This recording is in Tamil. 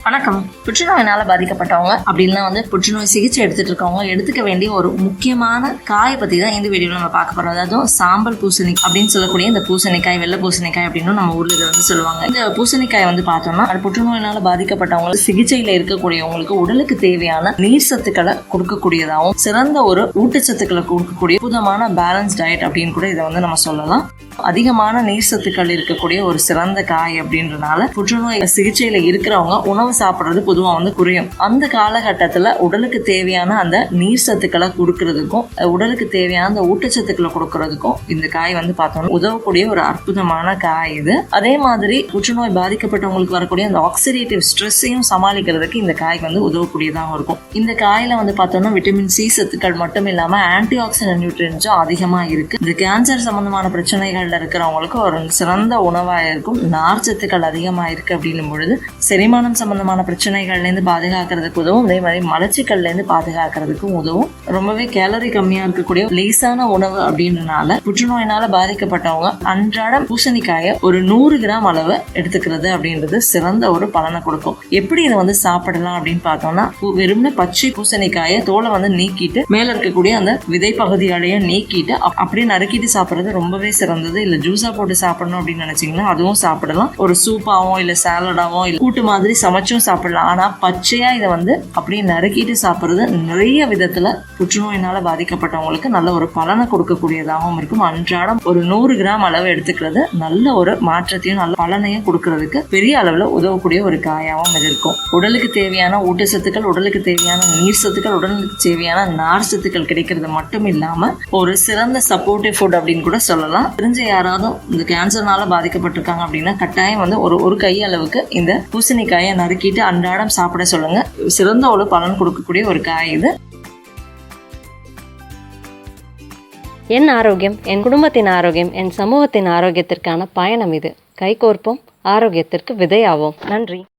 வணக்கம். புற்றுநோயினால பாதிக்கப்பட்டவங்க அப்படின்னா புற்றுநோய் சிகிச்சை எடுத்துட்டு இருக்கவங்க எடுத்துக்க வேண்டிய ஒரு முக்கியமான காயை பத்தி தான் இந்த வீடியோல நம்ம பார்க்க போறோம். அதாவது சாம்பல் பூசணி அப்படின்னு சொல்லக்கூடிய இந்த பூசணிக்காய், வெள்ளை பூசணிக்காய் அப்படின்னு நம்ம ஊர்ல இதை சொல்லுவாங்க. இந்த பூசணிக்காய் பார்த்தோம்னா அது புற்றுநோயினால பாதிக்கப்பட்டவங்க சிகிச்சையில இருக்கக்கூடியவங்களுக்கு உடலுக்கு தேவையான நீர் சத்துக்களை கொடுக்கக்கூடியதாகவும் சிறந்த ஒரு ஊட்டச்சத்துக்களை கொடுக்கக்கூடிய புதமான பேலன்ஸ் டயட் அப்படின்னு கூட இதை நம்ம சொல்லலாம். அதிகமான நீர் சத்துக்கள் இருக்கக்கூடிய ஒரு சிறந்த காய் அப்படின்றனால புற்றுநோய் சிகிச்சையில இருக்கிறவங்க உணவு சாப்பிடுறது பொதுவா குறையும். அந்த காலகட்டத்துல உடலுக்கு தேவையான அந்த நீர் சத்துக்களை கொடுக்கறதுக்கும் உடலுக்கு தேவையான அந்த ஊட்டச்சத்துக்களை கொடுக்கறதுக்கும் இந்த காய் பார்த்தோம்னா உதவக்கூடிய ஒரு அற்புதமான காய் இது. அதே மாதிரி புற்றுநோய் பாதிக்கப்பட்டவங்களுக்கு வரக்கூடிய அந்த ஆக்சிடேட்டிவ் ஸ்ட்ரெஸ்ஸையும் சமாளிக்கிறதுக்கு இந்த காய் உதவக்கூடியதாக இருக்கும். இந்த காயில பார்த்தோம்னா விட்டமின் சி சத்துக்கள் மட்டும் இல்லாம ஆன்டி ஆக்சிடென்ட் நியூட்ரியன்ஸும் அதிகமா இருக்கு. இந்த கேன்சர் சம்பந்தமான பிரச்சனைகள் இருக்கிறவங்களுக்கு ஒரு சிறந்த உணவா இருக்கும். நார் சத்துக்கள் அதிகமா இருக்கு அப்படின்னும் பொழுது செரிமானம் சம்பந்தமான பிரச்சனைகள்ல இருந்து பாதுகாக்கிறதுக்கு உதவும். அதே மாதிரி மலச்சிக்கல்ல இருந்து பாதுகாக்கிறதுக்கும் உதவும். ரொம்பவே கேலரி கம்மியா இருக்கக்கூடிய லேசான உணவு அப்படின்றனால புற்றுநோயினால பாதிக்கப்பட்டவங்க அன்றாடம் பூசணிக்காய ஒரு 100 கிராம் அளவு எடுத்துக்கிறது அப்படின்றது சிறந்த ஒரு பலனை கொடுக்கும். எப்படி இதை சாப்பிடலாம் அப்படின்னு பார்த்தோம்னா, வெறும்னு பச்சை பூசணிக்காய தோலை நீக்கிட்டு மேல இருக்கக்கூடிய அந்த விதை பகுதிகளையும் நீக்கிட்டு அப்படியே நறுக்கிட்டு சாப்பிடுறது ரொம்பவே சிறந்தது. இல்ல ஜூஸா போட்டு சாப்பிடணும் அப்படின்னு நினைச்சீங்கன்னா அதுவும் சாப்பிடலாம். ஒரு சூப்பாவும் இல்ல சாலடாவும் இல்ல கூட்டு மாதிரி சமைச்சும் சாப்பிடலாம். ஆனா பச்சையா இதை அப்படியே நறுக்கிட்டு சாப்பிடுறது நிறைய விதத்துல புற்றுநோயினால பாதிக்கப்பட்டவங்களுக்கு நல்ல ஒரு பலனை கொடுக்கக்கூடியதாகவும் இருக்கும். அன்றாடம் ஒரு 100 கிராம் அளவு எடுத்துக்கிறது நல்ல ஒரு மாற்றத்தையும் நல்ல பலனையும் கொடுக்கறதுக்கு பெரிய அளவுல உதவக்கூடிய ஒரு காயாவும் இது இருக்கும். உடலுக்கு தேவையான ஊட்டச்சத்துக்கள், உடலுக்கு தேவையான நீர் சத்துக்கள், உடலுக்கு தேவையான நார் சத்துக்கள் கிடைக்கிறது மட்டும் இல்லாம ஒரு சிறந்த சப்போர்ட்டிவ் ஃபுட் அப்படின்னு கூட சொல்லலாம். தெரிஞ்ச யாராவது இந்த கேன்சர்னால பாதிக்கப்பட்டிருக்காங்க அப்படின்னா கட்டாயம் ஒரு கை அளவுக்கு இந்த பூசணிக்காயை நறுக்கிட்டு அன்றாடம் சாப்பிட சொல்லுங்க. சிறந்த ஒரு பலன் கொடுக்கக்கூடிய ஒரு காய் இது. என் ஆரோக்கியம், என் குடும்பத்தின் ஆரோக்கியம், என் சமூகத்தின் ஆரோக்கியத்திற்கான பயணம் இது. கைகோர்ப்போம், ஆரோக்கியத்திற்கு விதையாவோம். நன்றி.